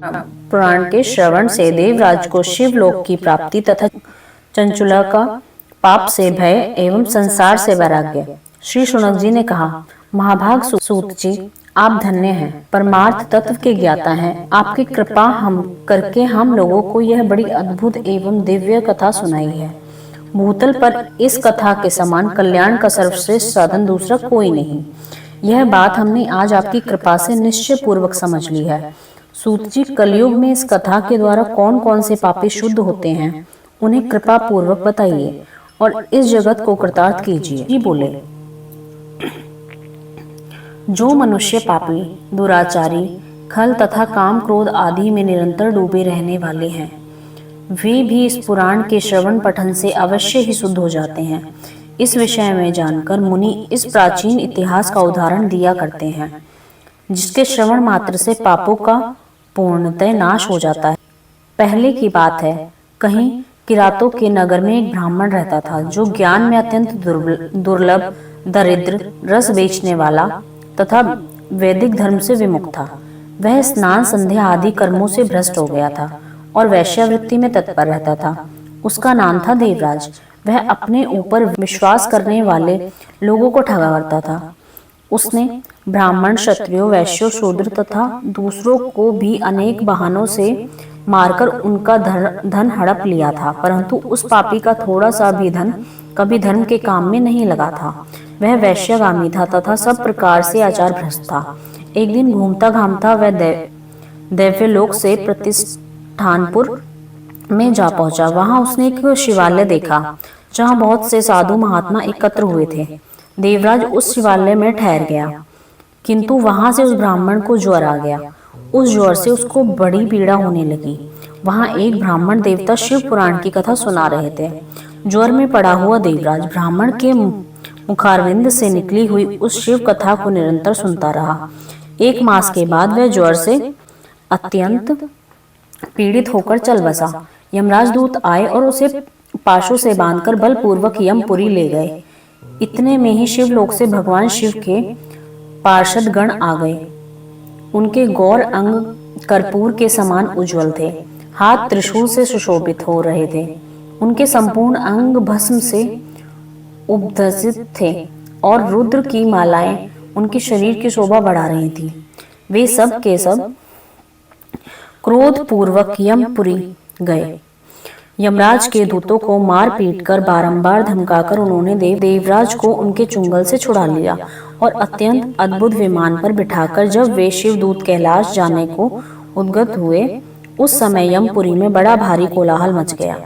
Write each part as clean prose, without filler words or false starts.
पुराण के श्रवण से देवराज को शिवलोक की प्राप्ति तथा चंचुला का पाप से भय एवं संसार से वैराग्य। श्री शुनक जी ने कहा, महाभाग सूत जी, आप धन्य हैं, परमार्थ तत्व के ज्ञाता हैं। आपकी कृपा हम लोगों को यह बड़ी अद्भुत एवं दिव्य कथा सुनाई है। भूतल पर इस कथा के समान कल्याण का सर्वश्रेष्ठ साधन दूसरा कोई नहीं। यह बात हमने आज आपकी कृपा से निश्चय पूर्वक समझ ली है। सूत जी, कलयुग में इस कथा के द्वारा कौन कौन से पापी शुद्ध होते हैं, उन्हें कृपा पूर्वक बताइए और इस जगत को कृतार्थ कीजिए। जी बोले, जो मनुष्य पापी, दुराचारी, खल तथा काम क्रोध आदि में निरंतर डूबे रहने वाले हैं, वे भी इस पुराण के श्रवण पठन से अवश्य ही शुद्ध हो जाते हैं। इस विषय में जानकर मुनि इस प्राचीन इतिहास का उदाहरण दिया करते हैं, जिसके श्रवण मात्र से पापों का पूर्णतः नाश हो जाता है। पहले की बात है, कहीं किरातों के नगर में एक ब्राह्मण रहता था, जो ज्ञान में अत्यंत दुर्लभ, दरिद्र, रस बेचने वाला तथा वैदिक धर्म से विमुख था। वह स्नान, संध्या आदि कर्मों से भ्रष्ट हो गया था और वैश्यावृत्ति में तत्पर रहता था। उसका नाम था देवराज। वह अपने ऊपर विश्वास करने वाले लोगों को ठगा करता था। उसने ब्राह्मण, क्षत्रियों, वैश्यों, शूद्र तथा दूसरों को भी अनेक बहानों से मारकर उनका धन हड़प लिया था, परंतु उस पापी का थोड़ा सा भी धन कभी धर्म के काम में नहीं लगा था। वह वैश्यगामी था तथा सब प्रकार से आचार भ्रष्ट था। एक दिन घूमता घामता वह दैव्यलोक से प्रतिष्ठानपुर में जा पहुंचा। वहां उसने एक शिवालय देखा, जहां बहुत से साधु महात्मा एकत्र हुए थे। देवराज उस शिवालय में ठहर गया, किंतु वहां से उस ब्राह्मण को ज्वर आ गया। उस ज्वर से उसको बड़ी पीड़ा होने लगी। वहां एक ब्राह्मण देवता शिव पुराण की कथा सुना रहे थे। ज्वर में पड़ा हुआ देवराज ब्राह्मण के मुखारविंद से निकली हुई उस शिव कथा को निरंतर सुनता रहा। 1 मास के बाद वह ज्वर से अत्यंत पीड़ित होकर चल बसा। यमराज दूत आए और उसे पाशों से बांधकर बलपूर्वक यमपुरी ले गए। इतने में ही शिवलोक से भगवान शिव के पार्षद गण आ गए। उनके गौर अंग कर्पूर के समान उज्जवल थे, हाथ त्रिशूल से सुशोभित हो रहे थे। उनके संपूर्ण अंग भस्म से उपधसित थे और रुद्र की मालाएं उनके शरीर की शोभा बढ़ा रही थी। वे सब के सब क्रोध पूर्वक यमपुरी गए। यमराज के दूतों को मार पीट कर बारंबार धमकाकर उन्होंने देवराज को उनके चुंगल से छुड़ा लिया और अत्यंत अद्भुत विमान पर बिठाकर जब वे शिवदूत कैलाश जाने को उद्गत हुए, उस समय यमपुरी में बड़ा भारी कोलाहल मच गया।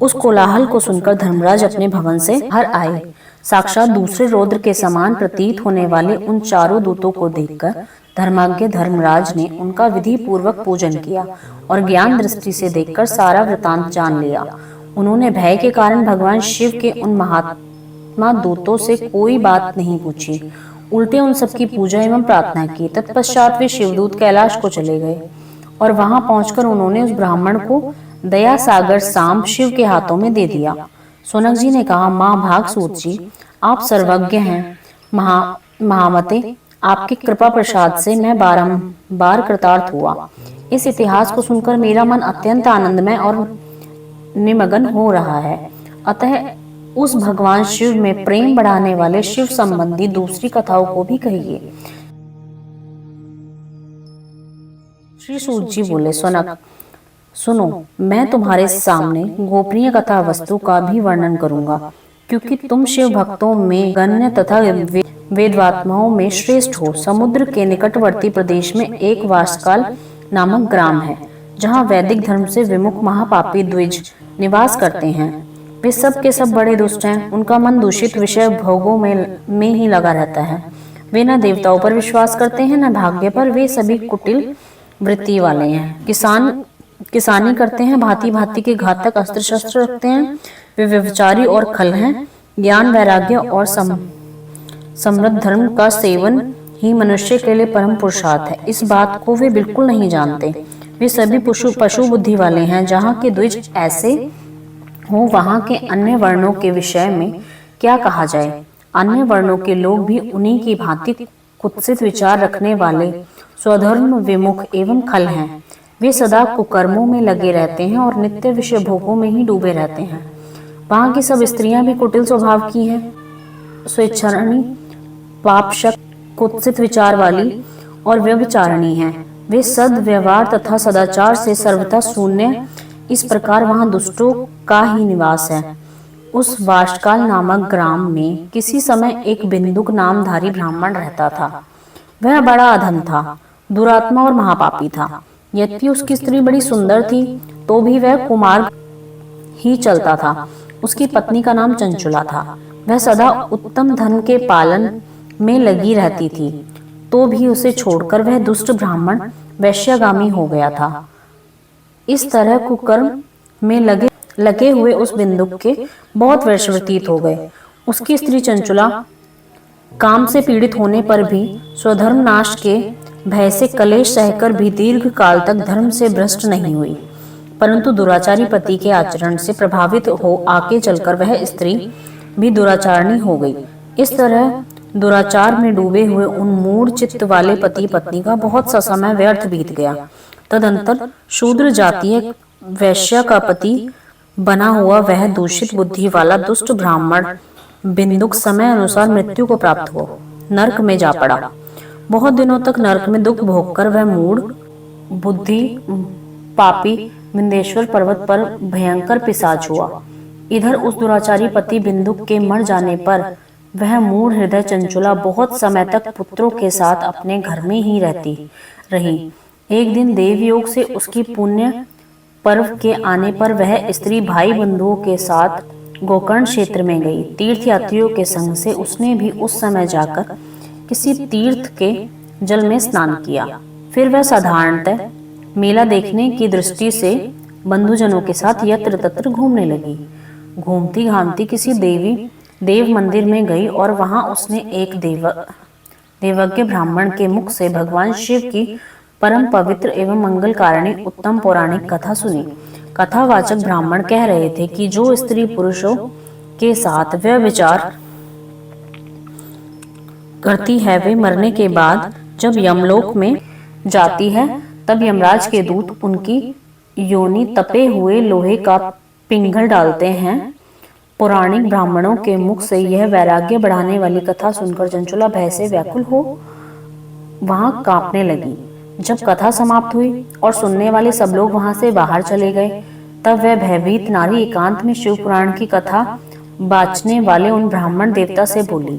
उस कोलाहल को सुनकर धर्मराज अपने भवन से बाहर आए। साक्षात दूसरे रौद्र के समान प्रतीत होने वाले उन चारों दूतों को देखकर धर्माज्ञ धर्मराज ने उनका विधि पूर्वक पूजन किया और ज्ञान दृष्टि से देखकर सारा वृतांत जान लिया। उन्होंने भय के कारण भगवान शिव के उन महात्मा दूतों से कोई बात नहीं पूछी, उल्टे उन सबकी पूजा एवं प्रार्थना की। तत्पश्चात वे शिवदूत कैलाश को चले गए और वहां पहुंचकर उन्होंने उस ब्राह्मण को दया सागर सांप शिव के हाथों में दे दिया। सोनक जी ने कहा, महाभाग सूत जी, आप सर्वज्ञ हैं। महामते, आपकी कृपा प्रसाद से मैं बारंबार कृतार्थ हुआ। इस इतिहास को सुनकर मेरा मन अत्यंत आनंदमय और निमग्न हो रहा है। अतः उस भगवान शिव में प्रेम बढ़ाने वाले शिव संबंधी दूसरी कथाओं को भी कहिए। श्री सूत जी बोले, सोनक सुनो, मैं तुम्हारे सामने गोपनीय कथा वस्तु का भी वर्णन करूंगा, क्योंकि तुम शिव भक्तों में गण्य तथा वेदवात्माओं में श्रेष्ठ हो। समुद्र के निकटवर्ती प्रदेश में एक वासकाल नामक ग्राम है, जहाँ वैदिक धर्म से विमुख महापापी द्विज निवास करते हैं। वे सब के सब बड़े दुष्ट हैं। उनका मन दूषित विषय भोगों में ही लगा रहता है। वे न देवताओं पर विश्वास करते हैं, न भाग्य पर। वे सभी कुटिल वृत्ति वाले हैं। किसानी करते हैं, भांति भांति के घातक अस्त्र शस्त्र रखते हैं। वे व्यभिचारी और खल हैं। ज्ञान, वैराग्य और समृद्ध धर्म का सेवन ही मनुष्य के लिए परम पुरुषार्थ है। इस बात को वे बिल्कुल नहीं जानते। वे सभी पशु बुद्धि वाले हैं। जहाँ के द्विज ऐसे हो, वहाँ के अन्य वर्णों के विषय में क्या कहा जाए। अन्य वर्णों के लोग भी उन्हीं की भांति कुत्सित विचार रखने वाले, स्वधर्म विमुख एवं खल हैं। वे सदा कुकर्मों में लगे रहते हैं और नित्य विषय भोगों में ही डूबे रहते हैं। वहां की सब स्त्रियां भी कुटिल स्वभाव की हैं, स्वेच्छारणी, पापशक, कुत्सित विचार वाली और व्यभिचारिणी हैं। वे सद्व्यवहार तथा सदाचार से सर्वथा शून्य। इस प्रकार वहां दुष्टों का ही निवास है। उस वाशकाल नामक ग्राम में किसी समय एक बिंदुक नामधारी ब्राह्मण रहता था। वह बड़ा अधम था, दुरात्मा और महापापी था। यद्यपि उसकी स्त्री बड़ी सुंदर थी, तो भी वह कुमार्ग ही चलता था। उसकी पत्नी का नाम चंचुला था। वह सदा उत्तम धन के पालन में लगी रहती थी, तो भी उसे छोड़कर वह दुष्ट ब्राह्मण वैश्यागामी हो गया था। इस तरह कुकर्म में लगे हुए उस बिंदुक के बहुत वर्ष व्यतीत हो गए। उसकी स्त्री चंचुला काम से पीड़ित होने पर भी स्वधर्म नाश के भय से कलेश सहकर भी दीर्घ काल तक धर्म से भ्रष्ट नहीं हुई, परंतु दुराचारी पति के आचरण से प्रभावित हो आगे चलकर वह स्त्री भी दुराचारणी हो गई। इस तरह दुराचार में डूबे हुए उन मूढ़ चित्त वाले पति पत्नी का बहुत सा समय व्यर्थ बीत गया। तदंतर शूद्र जातीय वैश्या का पति बना हुआ वह दूषित बुद्धि वाला दुष्ट ब्राह्मण बिंदुक समय अनुसार मृत्यु को प्राप्त हो नरक में जा पड़ा। बहुत दिनों तक नरक में दुख भोगकर वह मूढ़ बुद्धि पापी विंध्येश्वर पर्वत पर भयंकर पिशाच हुआ। इधर उस दुराचारी पति बिंदुक के मर जाने पर वह मूढ़ हृदय चंचुला बहुत समय तक पुत्रों के साथ अपने घर में ही रहती रही। एक दिन देवयोग से उसकी पुण्य पर्व के आने पर वह स्त्री भाई बंधुओं के साथ गोकर्ण क्षेत्र में गई। तीर्थयात्रियों के संग से उसने भी उस समय जाकर किसी तीर्थ के जल में स्नान किया। फिर वह साधारणतः मेला देखने की दृष्टि से बंधुजनों के साथ यत्र तत्र घूमने लगी। घूमती घामती किसी देव मंदिर में गई और वहां उसने एक देवज्ञ ब्राह्मण के मुख से भगवान शिव की परम पवित्र एवं मंगलकारिणी उत्तम पौराणिक कथा सुनी। कथावाचक ब्राह्मण कह रहे थे कि जो स्त्री पुरुषों के साथ व्यभिचार करती है वे मरने के बाद जब यमलोक में जाती है तब यमराज के दूत उनकी योनि तपे हुए लोहे का पिंगल डालते हैं। पौराणिक ब्राह्मणों के मुख से यह वैराग्य बढ़ाने वाली कथा सुनकर चंचुला भय से व्याकुल हो वहां कांपने लगी। जब कथा समाप्त हुई और सुनने वाले सब लोग वहां से बाहर चले गए, तब वह भयभीत नारी एकांत में शिव पुराण की कथा बाचने वाले उन ब्राह्मण देवता से बोली,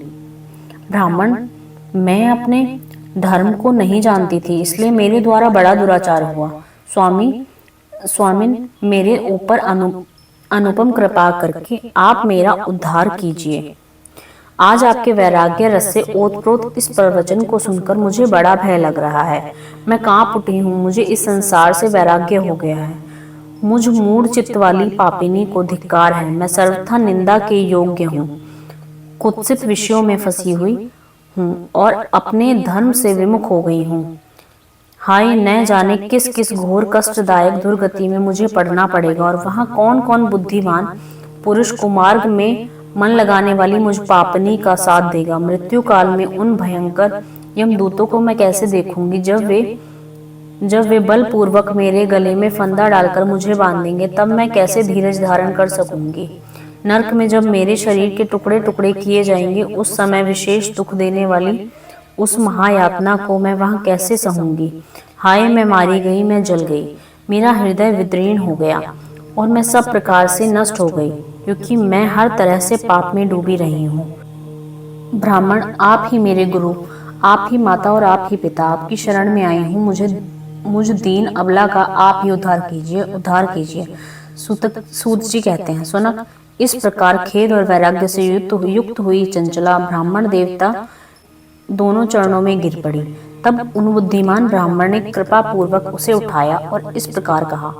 ब्राह्मण, मैं अपने धर्म को नहीं जानती थी, इसलिए मेरे द्वारा बड़ा दुराचार हुआ। स्वामिन मेरे ऊपर अनुपम कृपा करके आप मेरा उद्धार कीजिए। आज आपके वैराग्य रस से ओतप्रोत इस प्रवचन को सुनकर मुझे बड़ा भय लग रहा है। मैं कांप उठी हूँ, मुझे इस संसार से वैराग्य हो गया है। मुझ मूढ़ चित्त वाली पापिनी को धिक्कार है। मैं सर्वथा निंदा के योग्य हूँ, कुत्सित विषयों में फंसी हुई हूँ और अपने धर्म से विमुख हो गई हूँ। हाय, न जाने किस किस घोर कष्टदायक दुर्गति में मुझे पड़ना पड़ेगा और वहाँ कौन कौन बुद्धिमान पुरुष कुमार्ग में मन लगाने वाली मुझ पापनी का साथ देगा। मृत्यु काल में उन भयंकर यमदूतों को मैं कैसे देखूंगी जब वे बलपूर्वक मेरे गले में फंदा डालकर मुझे बांधेंगे, तब मैं कैसे धीरज धारण कर सकूंगी। नरक में जब मेरे शरीर के टुकड़े टुकड़े किए जाएंगे, उस समय विशेष दुख देने वाली उस महायातना को मैं वहां कैसे सहूंगी। हाय, मैं मारी गई, मैं जल गई, मेरा हृदय विदीर्ण हो गया और मैं सब प्रकार से नष्ट हो गई, क्योंकि मैं हर तरह से पाप में डूबी रही हूँ। ब्राह्मण, आप ही मेरे गुरु, आप ही माता और आप ही पिता, आपकी शरण में आई हूँ। मुझ दीन अबला का आप ही उद्धार कीजिए। सूत जी कहते हैं, सुनक, इस प्रकार खेद और वैराग्य से युक्त हुई चंचला ब्राह्मण देवता दोनों चरणों में गिर पड़ी। तब उन बुद्धिमान ब्राह्मण ने कृपा पूर्वक उसे उठाया और इस प्रकार कहा,